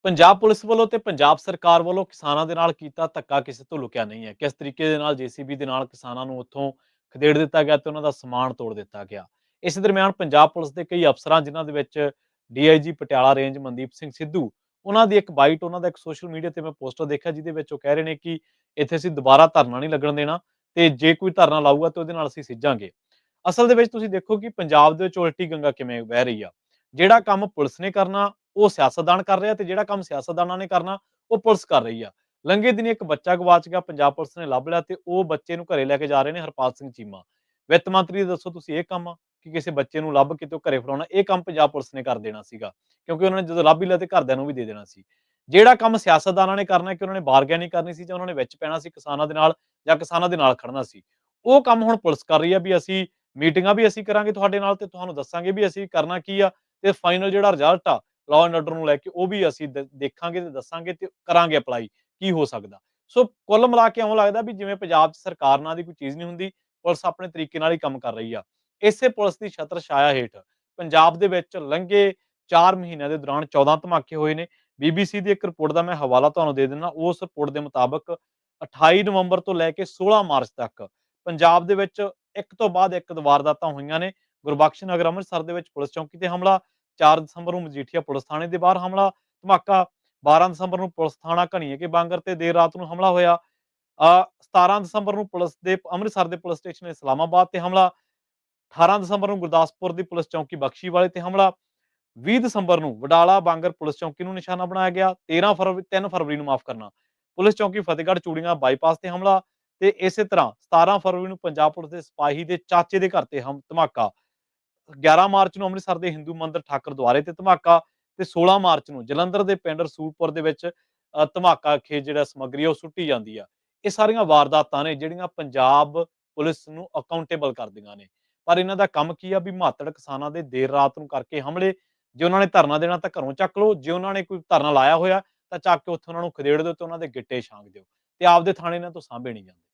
Punjab police ਵੱਲੋਂ ਤੇ ਪੰਜਾਬ ਸਰਕਾਰ ਵੱਲੋਂ ਕਿਸਾਨਾਂ ਦੇ ਨਾਲ ਕੀਤਾ ਧੱਕਾ ਕਿਸੇ ਤੋਂ ਲੁਕਿਆ ਨਹੀਂ ਹੈ। ਕਿਸ ਤਰੀਕੇ ਦੇ ਨਾਲ ਜੀਸੀਬੀ ਦੇ ਨਾਲ ਕਿਸਾਨਾਂ ਨੂੰ ਉੱਥੋਂ ਖਦੇੜ ਦਿੱਤਾ ਗਿਆ ਤੇ ਉਹਨਾਂ ਦਾ ਸਮਾਨ ਤੋੜ ਦਿੱਤਾ ਗਿਆ। ਇਸ ਦਰਮਿਆਨ ਪੰਜਾਬ ਪੁਲਿਸ ਦੇ ਕਈ ਅਫਸਰਾਂ ਜਿਨ੍ਹਾਂ ਦੇ ਵਿੱਚ ਡੀਆਈਜੀ ਪਟਿਆਲਾ ਰੇਂਜ ਮਨਦੀਪ ਸਿੰਘ ਸਿੱਧੂ, ਉਹਨਾਂ ਦੀ ਇੱਕ ਬਾਈਟ, ਉਹਨਾਂ ਦਾ ਇੱਕ ਸੋਸ਼ਲ ਮੀਡੀਆ ਤੇ ਮੈਂ ਪੋਸਟਰ ਦੇਖਿਆ ਜਿਹਦੇ ਵਿੱਚ ਉਹ ਕਹਿ ਰਹੇ ਨੇ ਕਿ ਇੱਥੇ ਅਸੀਂ ਦੁਬਾਰਾ ਧਰਨਾ ਨਹੀਂ ਲੱਗਣ ਦੇਣਾ ਤੇ ਜੇ ਕੋਈ ਧਰਨਾ ਲਾਊਗਾ ਤੇ ਉਹਦੇ ਨਾਲ ਅਸੀਂ ਸਿੱਝਾਂਗੇ। ਅਸਲ ਦੇ ਵਿੱਚ ਤੁਸੀਂ ਦੇਖੋ ਕਿ ਪੰਜਾਬ ਦੇ ਵਿੱਚ ਉਲਟੀ ਗੰਗਾ ਕਿਵੇਂ ਵਹਿ ਰਹੀ ਆ। ਜਿਹੜਾ ਕੰਮ ਪੁਲਿਸ ਨੇ ਕਰਨਾ ਉਹ ਸਿਆਸਤਦਾਨ ਕਰ ਰਿਹਾ ਤੇ ਜਿਹੜਾ ਕੰਮ ਸਿਆਸਤਦਾਨਾਂ ਨੇ ਕਰਨਾ ਉਹ ਪੁਲਿਸ ਕਰ ਰਹੀ ਆ। ਲੰਘੇ ਦਿਨੀ ਇੱਕ ਬੱਚਾ ਗਵਾਚ ਗਿਆ, ਪੰਜਾਬ ਪੁਲਿਸ ਨੇ ਲੱਭ ਲਿਆ ਤੇ ਉਹ ਬੱਚੇ ਨੂੰ ਘਰੇ ਲੈ ਕੇ ਜਾ ਰਹੇ ਨੇ ਹਰਪਾਲ ਸਿੰਘ ਚੀਮਾ। ਵਿੱਤ ਮੰਤਰੀ ਦੱਸੋ ਤੁਸੀਂ ਇਹ ਕੰਮ ਆ ਕਿ ਕਿਸੇ ਬੱਚੇ ਨੂੰ ਲੱਭ ਕੇ ਤੇ ਉਹ ਘਰੇ ਫੜਾਉਣਾ? ਇਹ ਕੰਮ ਪੰਜਾਬ ਪੁਲਿਸ ਨੇ ਕਰ ਦੇਣਾ ਸੀਗਾ, ਕਿਉਂਕਿ ਉਹਨਾਂ ਨੇ ਜਦੋਂ ਲੱਭ ਹੀ ਲਿਆ ਤੇ ਘਰਦਿਆਂ ਨੂੰ ਵੀ ਦੇ ਦੇਣਾ ਸੀ। ਜਿਹੜਾ ਕੰਮ ਸਿਆਸਤਦਾਨਾਂ ਨੇ ਕਰਨਾ ਕਿ ਉਹਨਾਂ ਨੇ ਬਾਰਗੇਨਿੰਗ ਕਰਨੀ ਸੀ ਜਾਂ ਉਹਨਾਂ ਨੇ ਵਿੱਚ ਪੈਣਾ ਸੀ ਕਿਸਾਨਾਂ ਦੇ ਨਾਲ ਜਾਂ ਕਿਸਾਨਾਂ ਦੇ ਨਾਲ ਖੜਨਾ ਸੀ, ਉਹ ਕੰਮ ਹੁਣ ਪੁਲਿਸ ਕਰ ਰਹੀ ਆ ਵੀ ਅਸੀਂ ਮੀਟਿੰਗਾਂ ਵੀ ਅਸੀਂ ਕਰਾਂਗੇ ਤੁਹਾਡੇ ਨਾਲ ਤੇ ਤੁਹਾਨੂੰ ਦੱਸਾਂਗੇ ਵੀ ਅਸੀਂ ਕਰਨਾ ਕੀ ਆ ਤੇ ਫਾਈਨਲ ਜਿਹੜਾ ਰਿਜ਼ਲਟ ਆ ਲਾਅ ਐਂਡ ਆਰਡਰ ਨੂੰ ਲੈ ਕੇ ਉਹ ਵੀ ਅਸੀਂ ਦੇਖਾਂਗੇ ਤੇ ਦੱਸਾਂਗੇ ਤੇ ਕਰਾਂਗੇ ਅਪਲਾਈ ਕੀ ਹੋ ਸਕਦਾ। ਸੋ ਕੁੱਲ ਮਿਲਾ ਕੇ ਇਉਂ ਲੱਗਦਾ ਵੀ ਜਿਵੇਂ ਪੰਜਾਬ 'ਚ ਸਰਕਾਰ ਨਾਂ ਦੀ ਕੋਈ ਚੀਜ਼ ਨਹੀਂ ਹੁੰਦੀ, ਪੁਲਿਸ ਆਪਣੇ ਤਰੀਕੇ ਨਾਲ ਹੀ ਕੰਮ ਕਰ ਰਹੀ ਆ। ਇਸੇ ਪੁਲਿਸ ਦੀ ਛਤਰ ਛਾਇਆ ਹੇਠ ਪੰਜਾਬ ਦੇ ਵਿੱਚ ਲੰਘੇ 4 ਮਹੀਨਿਆਂ ਦੇ ਦੌਰਾਨ 14 ਧਮਾਕੇ ਹੋਏ ਨੇ। ਬੀਬੀਸੀ ਦੀ ਇੱਕ ਰਿਪੋਰਟ ਦਾ ਮੈਂ ਹਵਾਲਾ ਤੁਹਾਨੂੰ ਦੇ ਦਿੰਦਾ। ਉਸ ਰਿਪੋਰਟ ਦੇ ਮੁਤਾਬਕ 28 ਨਵੰਬਰ ਤੋਂ ਲੈ ਕੇ 16 ਮਾਰਚ ਤੱਕ ਪੰਜਾਬ ਦੇ ਵਿੱਚ ਇੱਕ ਤੋਂ ਬਾਅਦ ਇੱਕ ਵਾਰਦਾਤਾਂ ਹੋਈਆਂ ਨੇ। ਗੁਰਬਖਸ਼ ਨਗਰ ਅੰਮ੍ਰਿਤਸਰ ਦੇ ਵਿੱਚ ਪੁਲਿਸ ਚੌਕੀ ਤੇ ਹਮਲਾ, 4 ਦਸੰਬਰ ਨੂੰ ਮਜੀਠੀਆ ਪੁਲਿਸ ਥਾਣੇ ਦੇ ਬਾਹਰ ਹਮਲਾ ਧਮਾਕਾ, 12 ਦਸੰਬਰ ਨੂੰ ਪੁਲਿਸ ਥਾਣਾ ਘਣੀਏ ਕੇ ਬਾਂਗਰ ਤੇ ਦੇਰ ਰਾਤ ਨੂੰ ਹਮਲਾ ਹੋਇਆ। 17 ਦਸੰਬਰ ਨੂੰ ਪੁਲਿਸ ਦੇ ਅੰਮ੍ਰਿਤਸਰ ਦੇ ਪੁਲਿਸ ਸਟੇਸ਼ਨ ਇਸਲਾਮਾਬਾਦ ਤੇ ਹਮਲਾ, 18 ਦਸੰਬਰ ਨੂੰ ਗੁਰਦਾਸਪੁਰ ਦੀ ਪੁਲਿਸ ਚੌਕੀ ਬਖਸ਼ੀਵਾਲੇ ਤੇ ਹਮਲਾ, 20 ਦਸੰਬਰ ਨੂੰ ਵਡਾਲਾ ਬਾਂਗਰ ਪੁਲਿਸ ਚੌਕੀ ਨੂੰ ਨਿਸ਼ਾਨਾ ਬਣਾਇਆ ਗਿਆ, 3 ਫਰਵਰੀ ਨੂੰ ਮਾਫ ਕਰਨਾ ਪੁਲਿਸ ਚੌਕੀ ਫਤਿਹਗੜ੍ਹ ਚੂੜੀਆਂ ਬਾਈਪਾਸ ਤੇ ਹਮਲਾ ਤੇ ਇਸੇ ਤਰ੍ਹਾਂ 17 ਫਰਵਰੀ ਨੂੰ ਪੰਜਾਬ ਪੁਲਿਸ ਦੇ ਸਿਪਾਹੀ ਦੇ ਚਾਚੇ ਦੇ ਘਰ ਤੇ ਧਮਾਕਾ, 11 ਮਾਰਚ ਨੂੰ ਅੰਮ੍ਰਿਤਸਰ ਦੇ ਹਿੰਦੂ ਮੰਦਿਰ ਠਾਕਰ ਦੁਆਰੇ ਤੇ ਧਮਾਕਾ ਤੇ 16 ਮਾਰਚ ਨੂੰ ਜਲੰਧਰ ਦੇ ਪਿੰਡ ਰਸੂਲਪੁਰ ਦੇ ਵਿੱਚ ਧਮਾਕਾ ਖੇਜ ਜਿਹੜਾ ਸਮੱਗਰੀ ਉਹ ਸੁੱਟੀ ਜਾਂਦੀ ਆ। ਇਹ ਸਾਰੀਆਂ ਵਾਰਦਾਤਾਂ ਨੇ ਜਿਹੜੀਆਂ ਪੰਜਾਬ ਪੁਲਿਸ ਨੂੰ ਅਕਾਊਂਟੇਬਲ ਕਰਦੀਆਂ ਨੇ। ਪਰ ਇਹਨਾਂ ਦਾ ਕੰਮ ਕੀ ਆ ਵੀ ਮਾਤੜ ਕਿਸਾਨਾਂ ਦੇ ਦੇਰ ਰਾਤ ਨੂੰ ਕਰਕੇ ਹਮਲੇ। ਜੇ ਉਹਨਾਂ ਨੇ ਧਰਨਾ ਦੇਣਾ ਤਾਂ ਘਰੋਂ ਚੱਕ ਲਓ, ਜੇ ਉਹਨਾਂ ਨੇ ਕੋਈ ਧਰਨਾ ਲਾਇਆ ਹੋਇਆ ਤਾਂ ਚੱਕ ਕੇ ਉੱਥੇ ਉਹਨਾਂ ਨੂੰ ਖਦੇੜ ਦਿਓ ਤੇ ਉਹਨਾਂ ਦੇ ਗਿੱਟੇ ਛਾਂਗ ਦਿਓ ਤੇ ਆਪਦੇ ਥਾਣੇ ਇਹਨਾਂ ਤੋਂ ਸਾਂਭੇ ਨਹੀਂ ਜਾਂਦੇ।